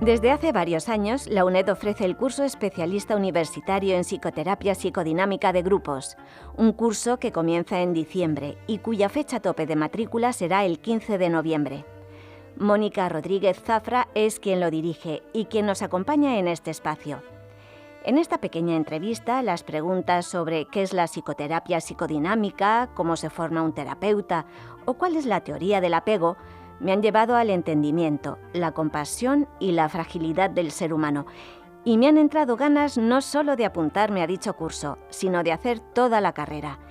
Desde hace varios años, la UNED ofrece el curso especialista universitario en psicoterapia psicodinámica de grupos, un curso que comienza en diciembre y cuya fecha tope de matrícula será el 15 de noviembre. Mónica Rodríguez Zafra es quien lo dirige y quien nos acompaña en este espacio. En esta pequeña entrevista, las preguntas sobre qué es la psicoterapia psicodinámica, cómo se forma un terapeuta o cuál es la teoría del apego, me han llevado al entendimiento, la compasión y la fragilidad del ser humano. Y me han entrado ganas no solo de apuntarme a dicho curso, sino de hacer toda la carrera.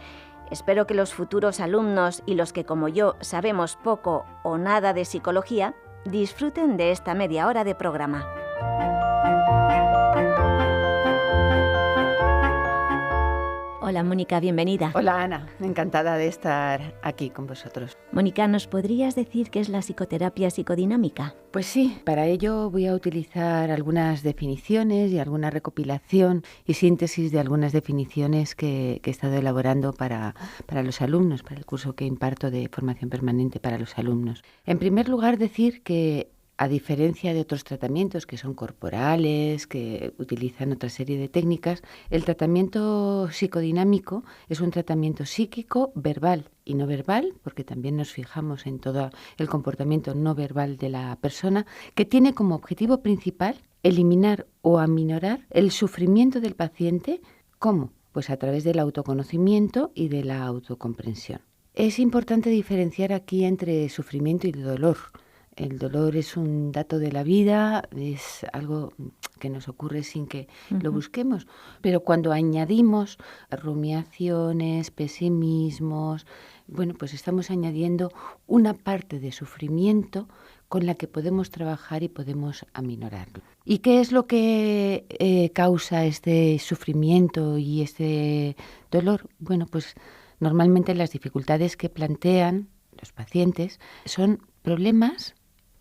Espero que los futuros alumnos y los que, como yo, sabemos poco o nada de psicología, disfruten de esta media hora de programa. Hola Mónica, bienvenida. Hola Ana, encantada de estar aquí con vosotros. Mónica, ¿nos podrías decir qué es la psicoterapia psicodinámica? Pues sí, para ello voy a utilizar algunas definiciones y alguna recopilación y síntesis de algunas definiciones que he estado elaborando para los alumnos, para el curso que imparto de formación permanente para los alumnos. En primer lugar, decir que a diferencia de otros tratamientos que son corporales, que utilizan otra serie de técnicas, el tratamiento psicodinámico es un tratamiento psíquico, verbal y no verbal, porque también nos fijamos en todo el comportamiento no verbal de la persona, que tiene como objetivo principal eliminar o aminorar el sufrimiento del paciente. ¿Cómo? Pues a través del autoconocimiento y de la autocomprensión. Es importante diferenciar aquí entre sufrimiento y dolor. El dolor es un dato de la vida, es algo que nos ocurre sin que lo busquemos. Pero cuando añadimos rumiaciones, pesimismos, bueno, pues estamos añadiendo una parte de sufrimiento con la que podemos trabajar y podemos aminorarlo. ¿Y qué es lo que causa este sufrimiento y este dolor? Bueno, pues normalmente las dificultades que plantean los pacientes son problemas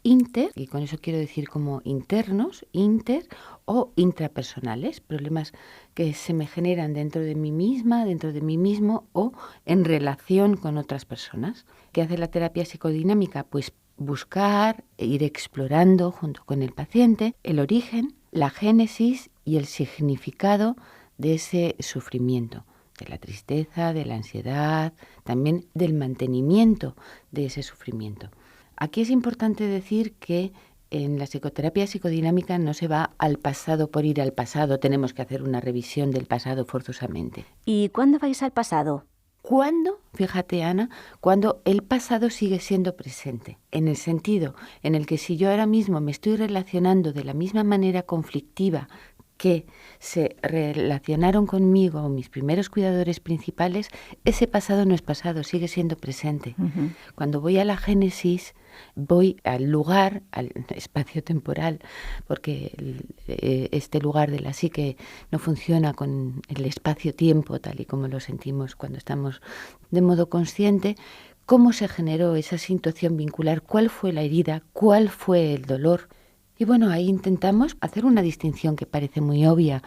inter, y con eso quiero decir como internos, inter o intrapersonales, problemas que se me generan dentro de mí misma, dentro de mí mismo o en relación con otras personas. ¿Qué hace la terapia psicodinámica? Pues buscar e ir explorando junto con el paciente el origen, la génesis y el significado de ese sufrimiento, de la tristeza, de la ansiedad, también del mantenimiento de ese sufrimiento. Aquí es importante decir que en la psicoterapia psicodinámica no se va al pasado por ir al pasado, tenemos que hacer una revisión del pasado forzosamente. ¿Y cuándo vais al pasado? ¿Cuándo? Fíjate, Ana, cuando el pasado sigue siendo presente, en el sentido en el que si yo ahora mismo me estoy relacionando de la misma manera conflictiva que se relacionaron conmigo mis primeros cuidadores principales, ese pasado no es pasado, sigue siendo presente. Cuando voy a la génesis, voy al lugar, al espacio temporal, porque este lugar de la psique no funciona con el espacio-tiempo tal y como lo sentimos cuando estamos de modo consciente. ¿Cómo se generó esa situación vincular? ¿Cuál fue la herida? ¿Cuál fue el dolor? Y bueno, ahí intentamos hacer una distinción que parece muy obvia,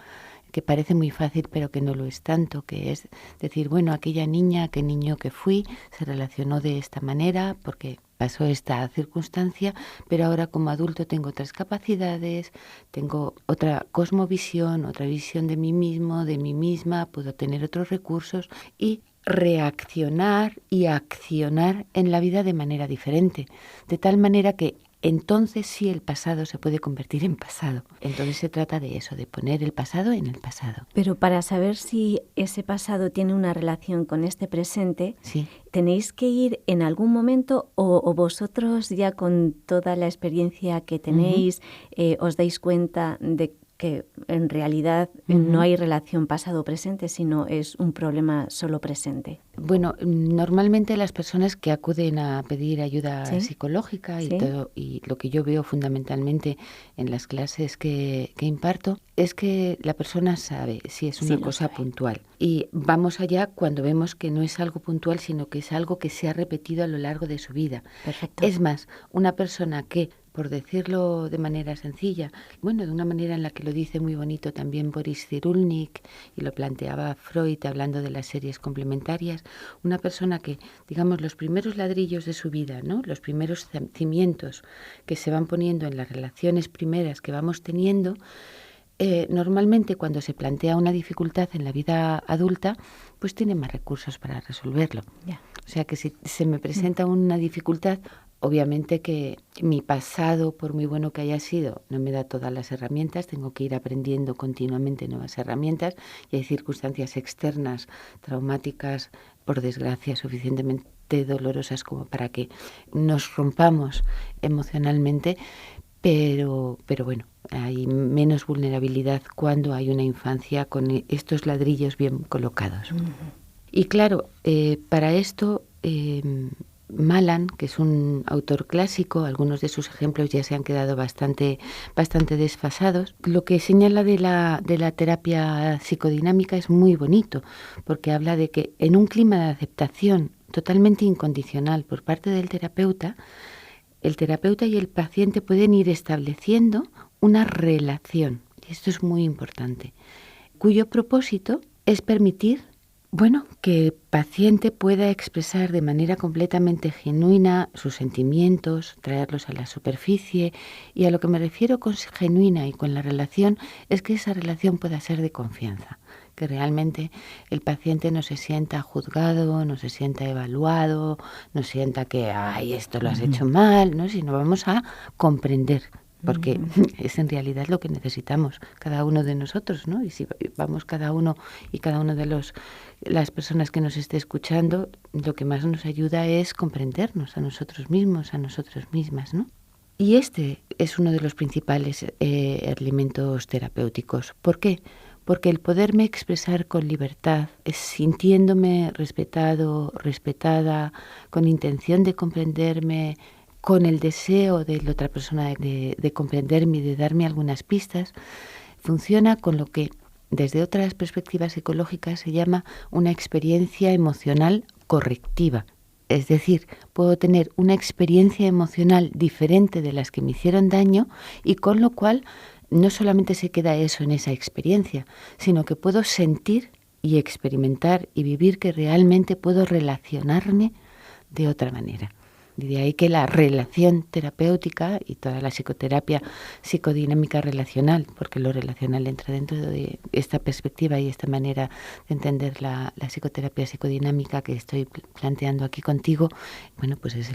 que parece muy fácil, pero que no lo es tanto, que es decir, bueno, aquella niña, aquel niño que fui, se relacionó de esta manera porque pasó esta circunstancia, pero ahora como adulto tengo otras capacidades, tengo otra cosmovisión, otra visión de mí mismo, de mí misma, puedo tener otros recursos y reaccionar y accionar en la vida de manera diferente, de tal manera que entonces sí el pasado se puede convertir en pasado. Entonces se trata de eso, de poner el pasado en el pasado. Pero para saber si ese pasado tiene una relación con este presente, sí, ¿tenéis que ir en algún momento o vosotros ya con toda la experiencia que tenéis os dais cuenta de que en realidad no hay relación pasado-presente, sino es un problema solo presente? Bueno, normalmente las personas que acuden a pedir ayuda psicológica y todo, y lo que yo veo fundamentalmente en las clases que imparto, es que la persona sabe si es una cosa puntual. Y vamos allá cuando vemos que no es algo puntual, sino que es algo que se ha repetido a lo largo de su vida. Perfecto. Es más, una persona que por decirlo de manera sencilla, bueno, de una manera en la que lo dice muy bonito también Boris Cyrulnik y lo planteaba Freud hablando de las series complementarias, una persona que, digamos, los primeros ladrillos de su vida, ¿no? Los primeros cimientos que se van poniendo en las relaciones primeras que vamos teniendo, normalmente cuando se plantea una dificultad en la vida adulta, pues tiene más recursos para resolverlo. Yeah. O sea que si se me presenta una dificultad, obviamente que mi pasado, por muy bueno que haya sido, no me da todas las herramientas, tengo que ir aprendiendo continuamente nuevas herramientas y hay circunstancias externas, traumáticas, por desgracia, suficientemente dolorosas como para que nos rompamos emocionalmente, pero bueno, hay menos vulnerabilidad cuando hay una infancia con estos ladrillos bien colocados. Uh-huh. Y claro, para esto Malan, que es un autor clásico, algunos de sus ejemplos ya se han quedado bastante desfasados. Lo que señala de la terapia psicodinámica es muy bonito, porque habla de que en un clima de aceptación totalmente incondicional por parte del terapeuta, el terapeuta y el paciente pueden ir estableciendo una relación, y esto es muy importante, cuyo propósito es permitir, bueno, que el paciente pueda expresar de manera completamente genuina sus sentimientos, traerlos a la superficie, y a lo que me refiero con genuina y con la relación es que esa relación pueda ser de confianza, que realmente el paciente no se sienta juzgado, no se sienta evaluado, no sienta que, ay, esto lo has hecho mal, ¿no? Sino vamos a comprender, porque es en realidad lo que necesitamos cada uno de nosotros, ¿no? Y si vamos cada uno de las personas que nos esté escuchando, lo que más nos ayuda es comprendernos a nosotros mismos, a nosotras mismas, ¿no? Y este es uno de los principales elementos terapéuticos. ¿Por qué? Porque el poderme expresar con libertad, sintiéndome respetado, respetada, con intención de comprenderme, con el deseo de la otra persona de comprenderme y de darme algunas pistas, funciona con lo que desde otras perspectivas psicológicas se llama una experiencia emocional correctiva. Es decir, puedo tener una experiencia emocional diferente de las que me hicieron daño y con lo cual no solamente se queda eso en esa experiencia, sino que puedo sentir y experimentar y vivir que realmente puedo relacionarme de otra manera. Y de ahí que la relación terapéutica y toda la psicoterapia psicodinámica relacional, porque lo relacional entra dentro de esta perspectiva y esta manera de entender la psicoterapia psicodinámica que estoy planteando aquí contigo, bueno, pues es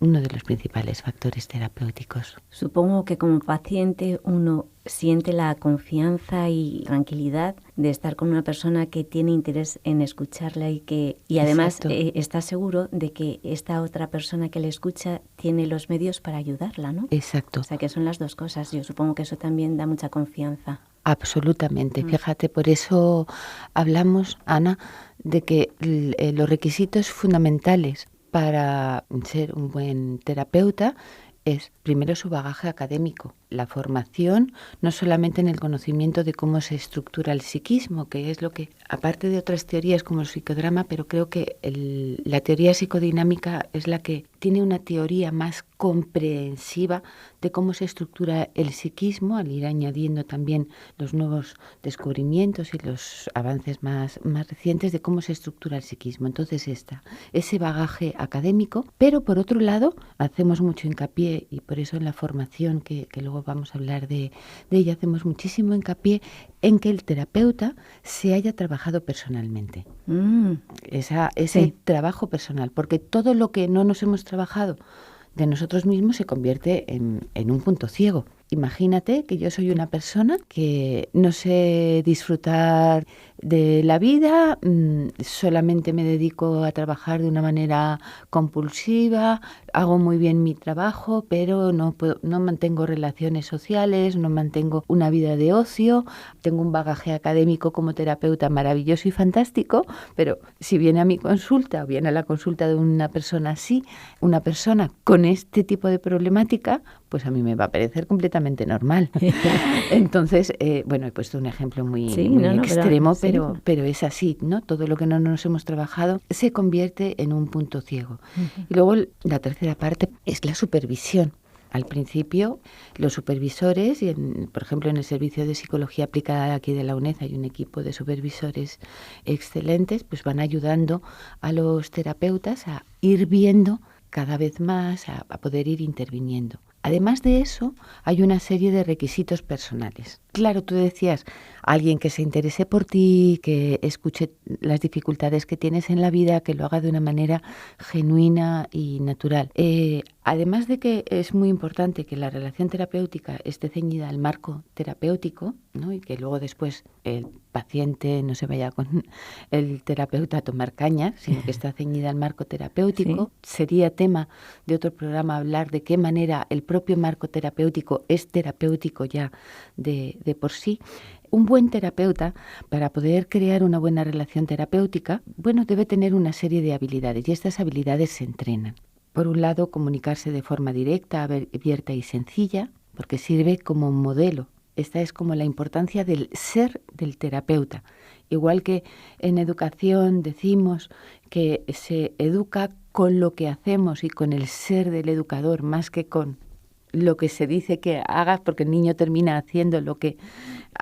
uno de los principales factores terapéuticos. Supongo que como paciente uno siente la confianza y tranquilidad de estar con una persona que tiene interés en escucharla y además está seguro de que esta otra persona que le escucha tiene los medios para ayudarla, ¿no? Exacto. O sea, que son las dos cosas. Yo supongo que eso también da mucha confianza. Absolutamente. Fíjate, por eso hablamos, Ana, de que los requisitos fundamentales para ser un buen terapeuta es primero su bagaje académico, la formación, no solamente en el conocimiento de cómo se estructura el psiquismo, que es lo que, aparte de otras teorías como el psicodrama, pero creo que la teoría psicodinámica es la que tiene una teoría más comprensiva de cómo se estructura el psiquismo, al ir añadiendo también los nuevos descubrimientos y los avances más recientes de cómo se estructura el psiquismo. Entonces ese bagaje académico, pero por otro lado hacemos mucho hincapié, y por eso en la formación que luego vamos a hablar de ella, hacemos muchísimo hincapié en que el terapeuta se haya trabajado personalmente. Ese trabajo personal, porque todo lo que no nos hemos trabajado de nosotros mismos se convierte en un punto ciego. Imagínate que yo soy una persona que no sé disfrutar de la vida, solamente me dedico a trabajar de una manera compulsiva, hago muy bien mi trabajo, pero no mantengo relaciones sociales, no mantengo una vida de ocio, tengo un bagaje académico como terapeuta maravilloso y fantástico, pero si viene a mi consulta o viene a la consulta de una persona así, una persona con este tipo de problemática, pues a mí me va a parecer completamente normal. Entonces, bueno, he puesto un ejemplo muy extremo, pero es así, ¿no? Todo lo que no nos hemos trabajado se convierte en un punto ciego. Y luego la tercera parte es la supervisión. Al principio, los supervisores, y por ejemplo en el Servicio de Psicología Aplicada aquí de la UNED hay un equipo de supervisores excelentes, pues van ayudando a los terapeutas a ir viendo cada vez más, a poder ir interviniendo. Además de eso, hay una serie de requisitos personales. Claro, tú decías, alguien que se interese por ti, que escuche las dificultades que tienes en la vida, que lo haga de una manera genuina y natural. Además de que es muy importante que la relación terapéutica esté ceñida al marco terapéutico, ¿no? Y que luego después el paciente no se vaya con el terapeuta a tomar caña, sino que está ceñida al marco terapéutico. Sí. Sería tema de otro programa hablar de qué manera el propio marco terapéutico es terapéutico ya de por sí. Un buen terapeuta, para poder crear una buena relación terapéutica, debe tener una serie de habilidades, y estas habilidades se entrenan. Por un lado, comunicarse de forma directa, abierta y sencilla, porque sirve como modelo. Esta es como la importancia del ser del terapeuta. Igual que en educación decimos que se educa con lo que hacemos y con el ser del educador, más que con lo que se dice que hagas, porque el niño termina haciendo lo que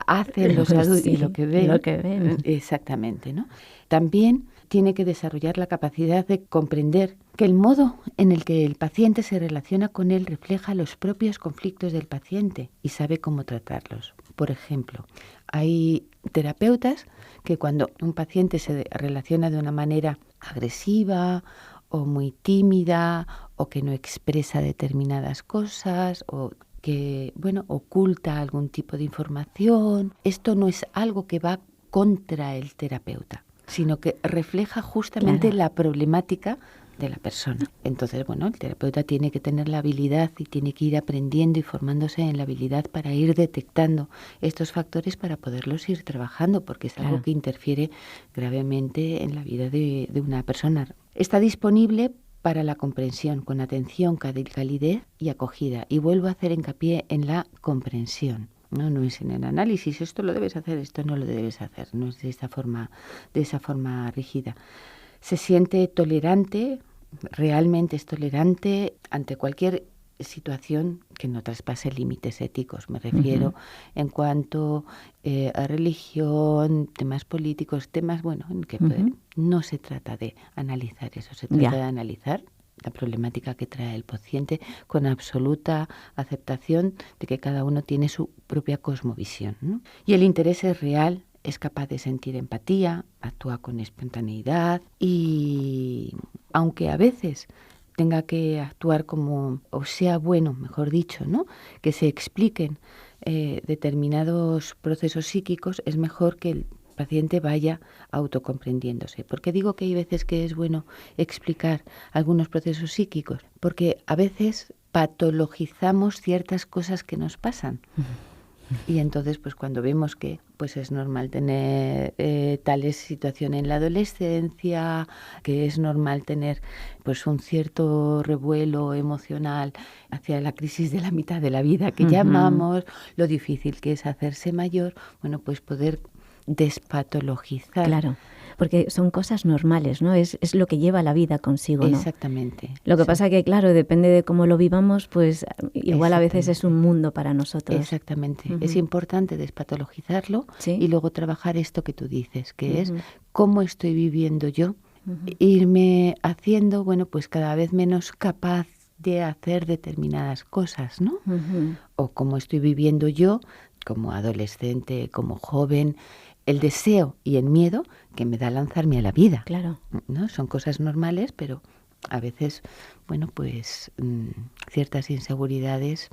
hacen los adultos, sí, y lo que ven. Exactamente, ¿no? También tiene que desarrollar la capacidad de comprender que el modo en el que el paciente se relaciona con él refleja los propios conflictos del paciente y sabe cómo tratarlos. Por ejemplo, hay terapeutas que cuando un paciente se relaciona de una manera agresiva o muy tímida o que no expresa determinadas cosas o que, oculta algún tipo de información, esto no es algo que va contra el terapeuta, sino que refleja justamente la problemática de la persona. Entonces, el terapeuta tiene que tener la habilidad y tiene que ir aprendiendo y formándose en la habilidad para ir detectando estos factores para poderlos ir trabajando, porque es algo que interfiere gravemente en la vida de una persona. Está disponible para la comprensión, con atención, calidez y acogida. Y vuelvo a hacer hincapié en la comprensión. No es en el análisis, esto lo debes hacer, esto no lo debes hacer, no es de esa forma rígida. Se siente tolerante, realmente es tolerante ante cualquier situación que no traspase límites éticos. Me refiero en cuanto a religión, temas políticos, temas, en que no se trata de analizar eso, se trata de analizar la problemática que trae el paciente con absoluta aceptación de que cada uno tiene su propia cosmovisión, ¿no? Y el interés es real, es capaz de sentir empatía, actúa con espontaneidad y aunque a veces tenga que actuar como, o sea mejor dicho, ¿no? Que se expliquen determinados procesos psíquicos, es mejor que el paciente vaya autocomprendiéndose. ¿Por qué digo que hay veces que es bueno explicar algunos procesos psíquicos? Porque a veces patologizamos ciertas cosas que nos pasan. Y entonces, cuando vemos que es normal tener tales situaciones en la adolescencia, que es normal tener un cierto revuelo emocional hacia la crisis de la mitad de la vida que llamamos, lo difícil que es hacerse mayor, poder despatologizar. Claro, porque son cosas normales, ¿no? Es lo que lleva la vida consigo, ¿no? Exactamente. Lo que pasa que, claro, depende de cómo lo vivamos, igual a veces es un mundo para nosotros. Exactamente. Es importante despatologizarlo y luego trabajar esto que tú dices, que es cómo estoy viviendo yo, irme haciendo, cada vez menos capaz de hacer determinadas cosas, ¿no? O cómo estoy viviendo yo como adolescente, como joven, el deseo y el miedo que me da lanzarme a la vida. Claro. ¿No? Son cosas normales, pero a veces, ciertas inseguridades,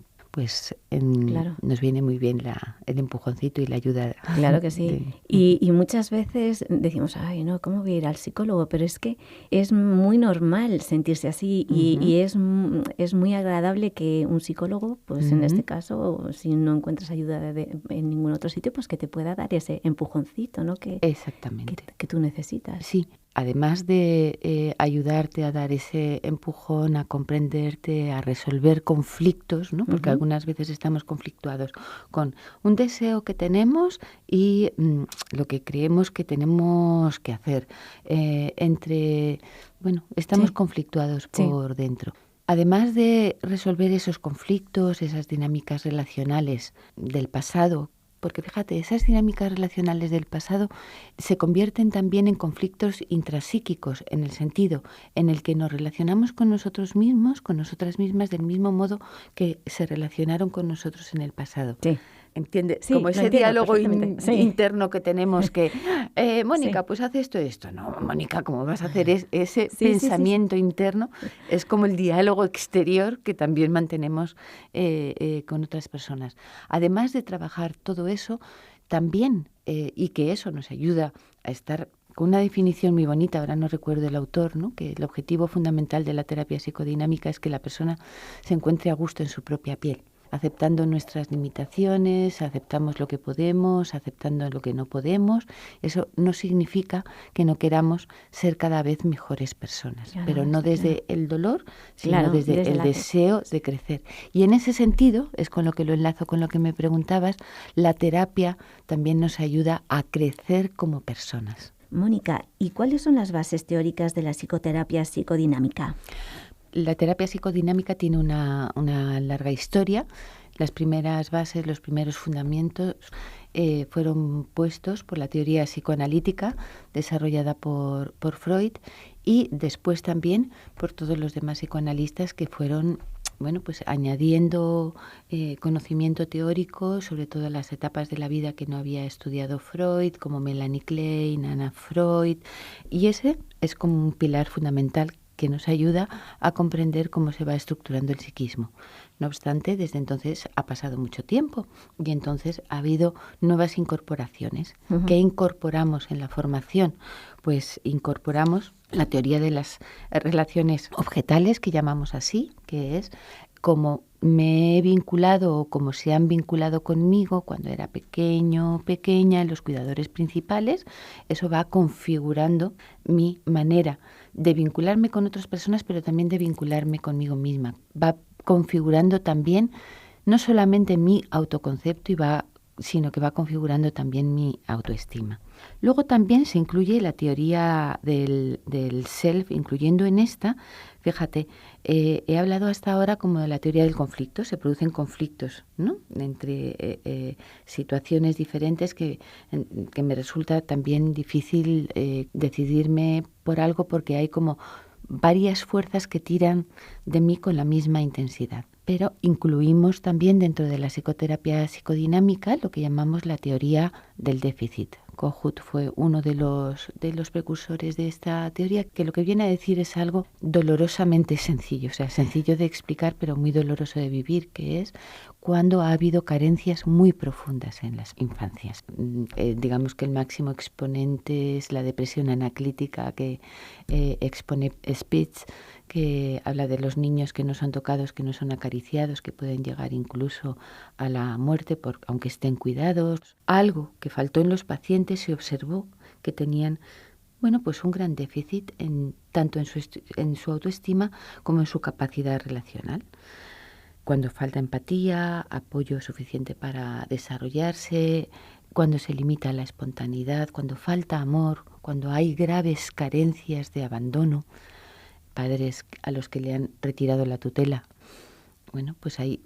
nos viene muy bien el empujoncito y la ayuda. Claro que sí. Y muchas veces decimos, ¿cómo voy a ir al psicólogo? Pero es que es muy normal sentirse así y es muy agradable que un psicólogo, en este caso, si no encuentras ayuda en ningún otro sitio, que te pueda dar ese empujoncito, ¿no? Exactamente. Que tú necesitas. Sí. Además de ayudarte a dar ese empujón, a comprenderte, a resolver conflictos, ¿no? Porque algunas veces estamos conflictuados con un deseo que tenemos y lo que creemos que tenemos que hacer. Estamos conflictuados por dentro. Además de resolver esos conflictos, esas dinámicas relacionales del pasado, porque fíjate, esas dinámicas relacionales del pasado se convierten también en conflictos intrapsíquicos, en el sentido en el que nos relacionamos con nosotros mismos, con nosotras mismas, del mismo modo que se relacionaron con nosotros en el pasado. Sí. ¿Entiendes? Sí, Como lo ese entiendo diálogo perfectamente. Sí. interno que tenemos que, Mónica, Sí. pues haz esto. No, Mónica, ¿cómo vas a hacer ese Sí, sí, sí, sí. pensamiento interno? Es como el diálogo exterior que también mantenemos con otras personas. Además de trabajar todo eso, también, y que eso nos ayuda a estar con una definición muy bonita, ahora no recuerdo el autor, ¿no? Que el objetivo fundamental de la terapia psicodinámica es que la persona se encuentre a gusto en su propia piel, aceptando nuestras limitaciones, aceptamos lo que podemos, aceptando lo que no podemos. Eso no significa que no queramos ser cada vez mejores personas, Claro, pero no está desde claro. el dolor, sino Claro, desde el la deseo de crecer. Y en ese sentido, es con lo que lo enlazo con lo que me preguntabas, la terapia también nos ayuda a crecer como personas. Mónica, ¿y cuáles son las bases teóricas de la psicoterapia psicodinámica? La terapia psicodinámica tiene una larga historia. Las primeras bases, los primeros fundamentos fueron puestos por la teoría psicoanalítica desarrollada por Freud y después también por todos los demás psicoanalistas que fueron pues añadiendo conocimiento teórico sobre todas las etapas de la vida que no había estudiado Freud, como Melanie Klein, Anna Freud, y ese es como un pilar fundamental que nos ayuda a comprender cómo se va estructurando el psiquismo. No obstante, desde entonces ha pasado mucho tiempo y entonces ha habido nuevas incorporaciones. Uh-huh. ¿Qué incorporamos en la formación? Pues incorporamos la teoría de las relaciones objetales, que llamamos así, que es cómo me he vinculado o cómo se han vinculado conmigo cuando era pequeño, pequeña, los cuidadores principales. Eso va configurando mi manera de vincularme con otras personas, pero también de vincularme conmigo misma. Va configurando también no solamente mi autoconcepto sino que va configurando también mi autoestima. Luego también se incluye la teoría del self, incluyendo en esta, fíjate, he hablado hasta ahora como de la teoría del conflicto, se producen conflictos, ¿no? Entre situaciones diferentes que me resulta también difícil decidirme por algo porque hay como varias fuerzas que tiran de mí con la misma intensidad. Pero incluimos también dentro de la psicoterapia psicodinámica lo que llamamos la teoría del déficit. Kohut fue uno de los precursores de esta teoría, que lo que viene a decir es algo dolorosamente sencillo, o sea, sencillo de explicar pero muy doloroso de vivir, que es cuando ha habido carencias muy profundas en las infancias. Digamos que el máximo exponente es la depresión anaclítica que expone Spitz, que habla de los niños que no son tocados, que no son acariciados, que pueden llegar incluso a la muerte aunque estén cuidados. Algo que faltó en los pacientes, se observó que tenían pues un gran déficit tanto en su autoestima como en su capacidad relacional. Cuando falta empatía, apoyo suficiente para desarrollarse, cuando se limita la espontaneidad, cuando falta amor, cuando hay graves carencias de abandono, padres a los que le han retirado la tutela. Pues hay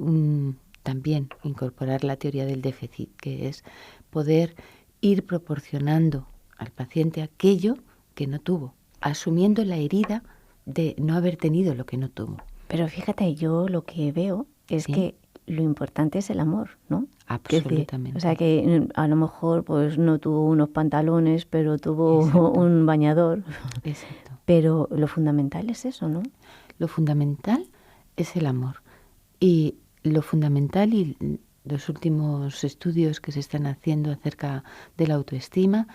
también incorporar la teoría del déficit, que es poder ir proporcionando al paciente aquello que no tuvo, asumiendo la herida de no haber tenido lo que no tuvo. Pero fíjate, yo lo que veo es que lo importante es el amor, ¿no? Absolutamente. O sea, que a lo mejor pues no tuvo unos pantalones, pero tuvo Exacto. un bañador. Exacto. Pero lo fundamental es eso, ¿no? Lo fundamental es el amor. Y lo fundamental, y los últimos estudios que se están haciendo acerca de la autoestima,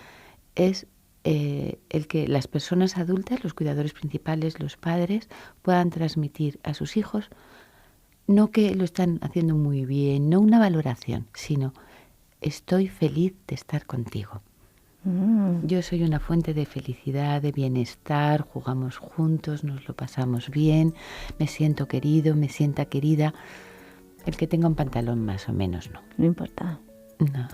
es el que las personas adultas, los cuidadores principales, los padres, puedan transmitir a sus hijos, no que lo están haciendo muy bien, no una valoración, sino estoy feliz de estar contigo. Yo soy una fuente de felicidad, de bienestar, jugamos juntos, nos lo pasamos bien, me siento querido, me sienta querida. El que tenga un pantalón más o menos, no. No importa. No.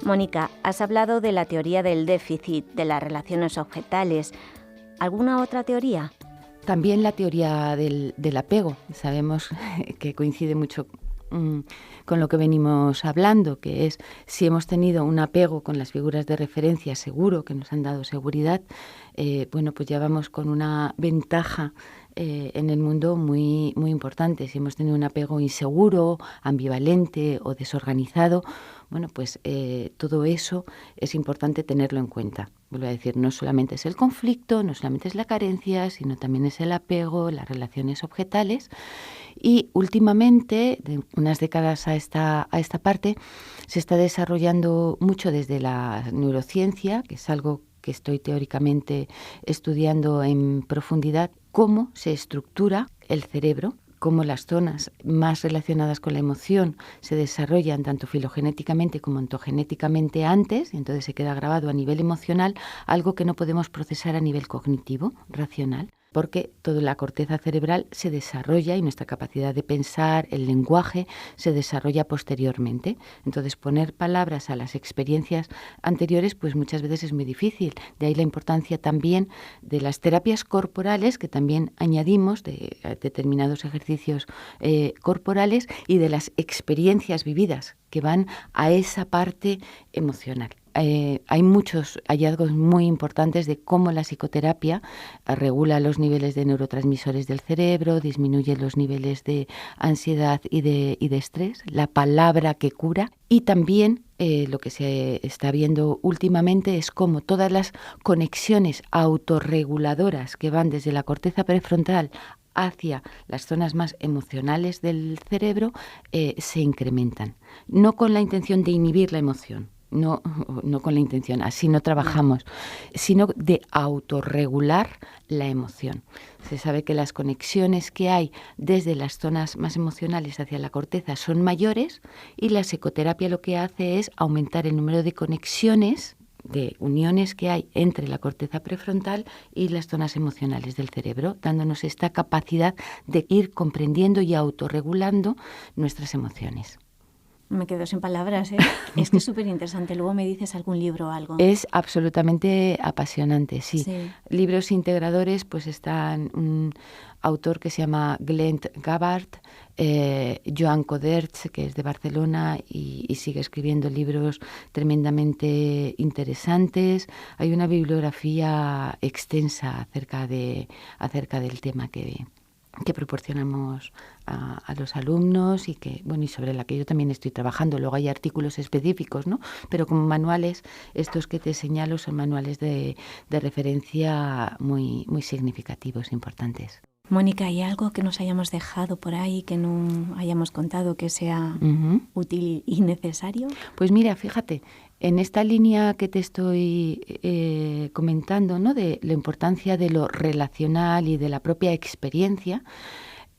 Mónica, has hablado de la teoría del déficit, de las relaciones objetales. ¿Alguna otra teoría? También la teoría del apego. Sabemos que coincide mucho con lo que venimos hablando, que es si hemos tenido un apego con las figuras de referencia seguro, que nos han dado seguridad, pues ya vamos con una ventaja en el mundo muy, muy importante. Si hemos tenido un apego inseguro, ambivalente o desorganizado, pues todo eso es importante tenerlo en cuenta. Vuelvo a decir, no solamente es el conflicto, no solamente es la carencia, sino también es el apego, las relaciones objetales. Y últimamente, de unas décadas a esta parte, se está desarrollando mucho desde la neurociencia, que es algo que estoy teóricamente estudiando en profundidad, cómo se estructura el cerebro, cómo las zonas más relacionadas con la emoción se desarrollan tanto filogenéticamente como ontogenéticamente antes, y entonces se queda grabado a nivel emocional, algo que no podemos procesar a nivel cognitivo, racional, porque toda la corteza cerebral se desarrolla y nuestra capacidad de pensar, el lenguaje, se desarrolla posteriormente. Entonces, poner palabras a las experiencias anteriores, pues muchas veces es muy difícil. De ahí la importancia también de las terapias corporales, que también añadimos, de determinados ejercicios corporales, y de las experiencias vividas que van a esa parte emocional. Hay muchos hallazgos muy importantes de cómo la psicoterapia regula los niveles de neurotransmisores del cerebro, disminuye los niveles de ansiedad y de estrés, la palabra que cura, y también lo que se está viendo últimamente es cómo todas las conexiones autorreguladoras que van desde la corteza prefrontal hacia las zonas más emocionales del cerebro se incrementan, no con la intención de inhibir la emoción. No con la intención, así no trabajamos, sino de autorregular la emoción. Se sabe que las conexiones que hay desde las zonas más emocionales hacia la corteza son mayores, y la psicoterapia lo que hace es aumentar el número de conexiones, de uniones que hay entre la corteza prefrontal y las zonas emocionales del cerebro, dándonos esta capacidad de ir comprendiendo y autorregulando nuestras emociones. Me quedo sin palabras, ¿eh? Es que es súper interesante. Luego me dices algún libro o algo. Es absolutamente apasionante, sí. Libros integradores, pues están un autor que se llama Glenn Gabbard, Joan Coderch, que es de Barcelona y sigue escribiendo libros tremendamente interesantes. Hay una bibliografía extensa acerca del tema que proporcionamos a los alumnos y sobre la que yo también estoy trabajando. Luego hay artículos específicos, ¿no? Pero como manuales, estos que te señalo son manuales de referencia muy, muy significativos, importantes. Mónica, ¿hay algo que nos hayamos dejado por ahí, que no hayamos contado, que sea útil y necesario? Pues mira, fíjate, en esta línea que te estoy comentando, ¿no?, de la importancia de lo relacional y de la propia experiencia,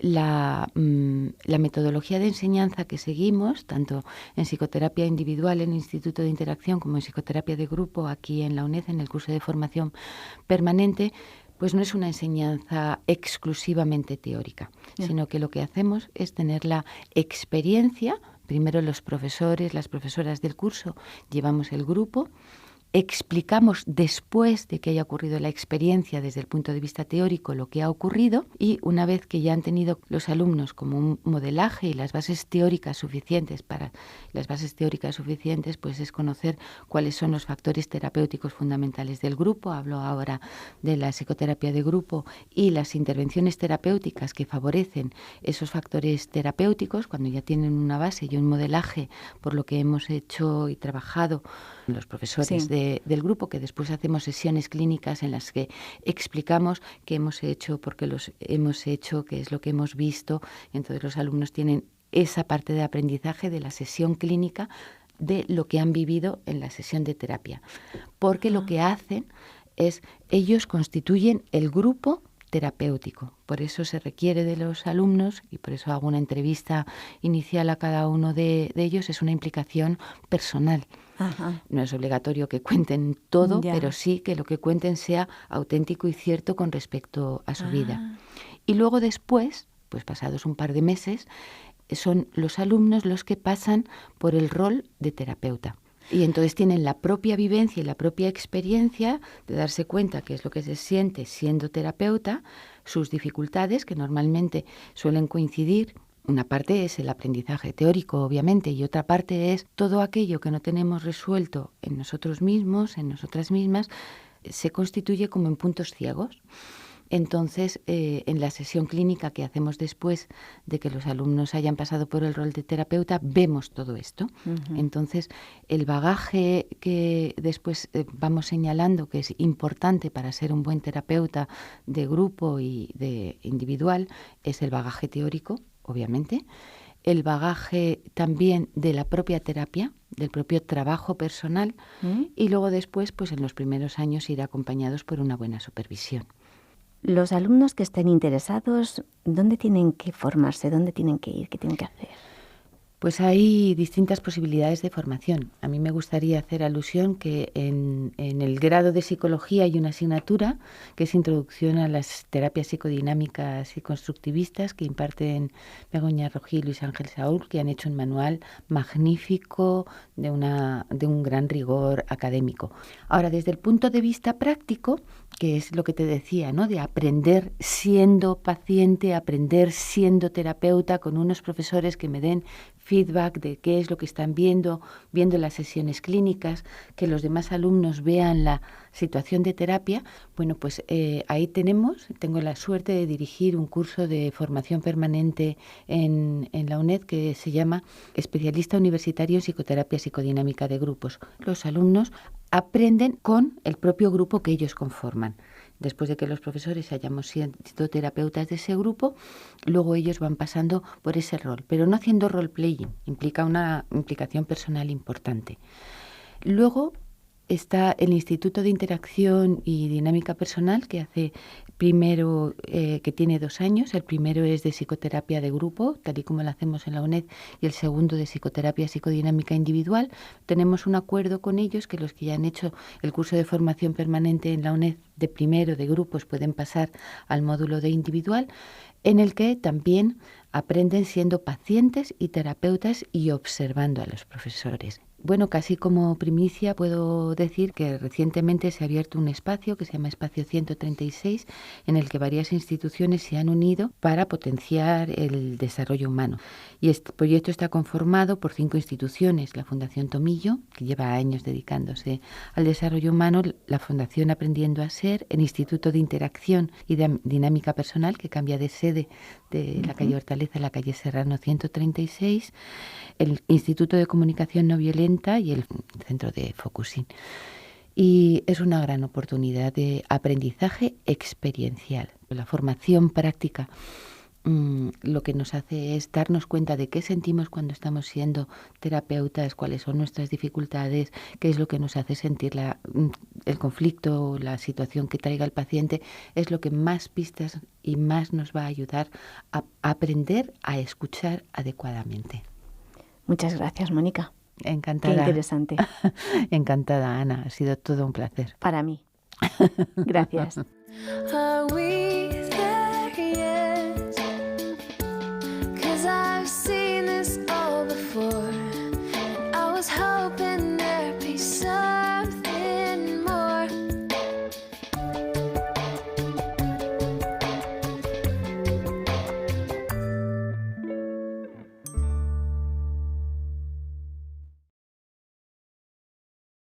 la metodología de enseñanza que seguimos, tanto en psicoterapia individual en el Instituto de Interacción como en psicoterapia de grupo aquí en la UNED, en el curso de formación permanente, pues no es una enseñanza exclusivamente teórica, sino que lo que hacemos es tener la experiencia. Primero los profesores, las profesoras del curso, llevamos el grupo, explicamos después de que haya ocurrido la experiencia desde el punto de vista teórico lo que ha ocurrido, y una vez que ya han tenido los alumnos como un modelaje y las bases teóricas suficientes, pues es conocer cuáles son los factores terapéuticos fundamentales del grupo. Hablo ahora de la psicoterapia de grupo y las intervenciones terapéuticas que favorecen esos factores terapéuticos cuando ya tienen una base y un modelaje por lo que hemos hecho y trabajado los profesores del grupo, que después hacemos sesiones clínicas en las que explicamos qué hemos hecho, por qué los hemos hecho, qué es lo que hemos visto. Entonces los alumnos tienen esa parte de aprendizaje de la sesión clínica de lo que han vivido en la sesión de terapia, porque lo que hacen es, ellos constituyen el grupo terapéutico. Por eso se requiere de los alumnos, y por eso hago una entrevista inicial a cada uno de ellos, es una implicación personal. Ajá. No es obligatorio que cuenten todo, pero sí que lo que cuenten sea auténtico y cierto con respecto a su vida. Y luego después, pues pasados un par de meses, son los alumnos los que pasan por el rol de terapeuta. Y entonces tienen la propia vivencia y la propia experiencia de darse cuenta qué es lo que se siente siendo terapeuta, sus dificultades, que normalmente suelen coincidir. Una parte es el aprendizaje teórico, obviamente, y otra parte es todo aquello que no tenemos resuelto en nosotros mismos, en nosotras mismas, se constituye como en puntos ciegos. Entonces, en la sesión clínica que hacemos después de que los alumnos hayan pasado por el rol de terapeuta, vemos todo esto. Uh-huh. Entonces, el bagaje que después vamos señalando que es importante para ser un buen terapeuta de grupo y de individual es el bagaje teórico, obviamente, el bagaje también de la propia terapia, del propio trabajo personal, y luego después, pues en los primeros años, ir acompañados por una buena supervisión. Los alumnos que estén interesados, ¿dónde tienen que formarse? ¿Dónde tienen que ir? ¿Qué tienen que hacer? Pues hay distintas posibilidades de formación. A mí me gustaría hacer alusión que en el grado de psicología hay una asignatura que es Introducción a las terapias psicodinámicas y constructivistas que imparten Begoña Rojí y Luis Ángel Saúl, que han hecho un manual magnífico de un gran rigor académico. Ahora, desde el punto de vista práctico, que es lo que te decía, ¿no? De aprender siendo paciente, aprender siendo terapeuta con unos profesores que me den feedback de qué es lo que están viendo las sesiones clínicas, que los demás alumnos vean la situación de terapia. Bueno, pues ahí tengo la suerte de dirigir un curso de formación permanente en la UNED que se llama Especialista Universitario en Psicoterapia Psicodinámica de Grupos. Los alumnos aprenden con el propio grupo que ellos conforman. Después de que los profesores hayamos sido terapeutas de ese grupo, luego ellos van pasando por ese rol, pero no haciendo role-playing, implica una implicación personal importante. Luego está el Instituto de Interacción y Dinámica Personal, que hace primero, que tiene 2 años. El primero es de psicoterapia de grupo, tal y como lo hacemos en la UNED, y el segundo de psicoterapia psicodinámica individual. Tenemos un acuerdo con ellos que los que ya han hecho el curso de formación permanente en la UNED de primero de grupos pueden pasar al módulo de individual, en el que también aprenden siendo pacientes y terapeutas y observando a los profesores. Bueno, casi como primicia puedo decir que recientemente se ha abierto un espacio que se llama Espacio 136, en el que varias instituciones se han unido para potenciar el desarrollo humano. Y este proyecto está conformado por 5 instituciones: la Fundación Tomillo, que lleva años dedicándose al desarrollo humano, la Fundación Aprendiendo a Ser, el Instituto de Interacción y Dinámica Personal, que cambia de sede de la calle Hortaleza a la calle Serrano 136, el Instituto de Comunicación No Violenta y el Centro de Focusing. Y es una gran oportunidad de aprendizaje experiencial. La formación práctica lo que nos hace es darnos cuenta de qué sentimos cuando estamos siendo terapeutas, cuáles son nuestras dificultades, qué es lo que nos hace sentir el conflicto, la situación que traiga el paciente. Es lo que más pistas y más nos va a ayudar a aprender a escuchar adecuadamente. Muchas gracias, Mónica. Encantada. Qué interesante. Encantada, Ana. Ha sido todo un placer. Para mí. Gracias.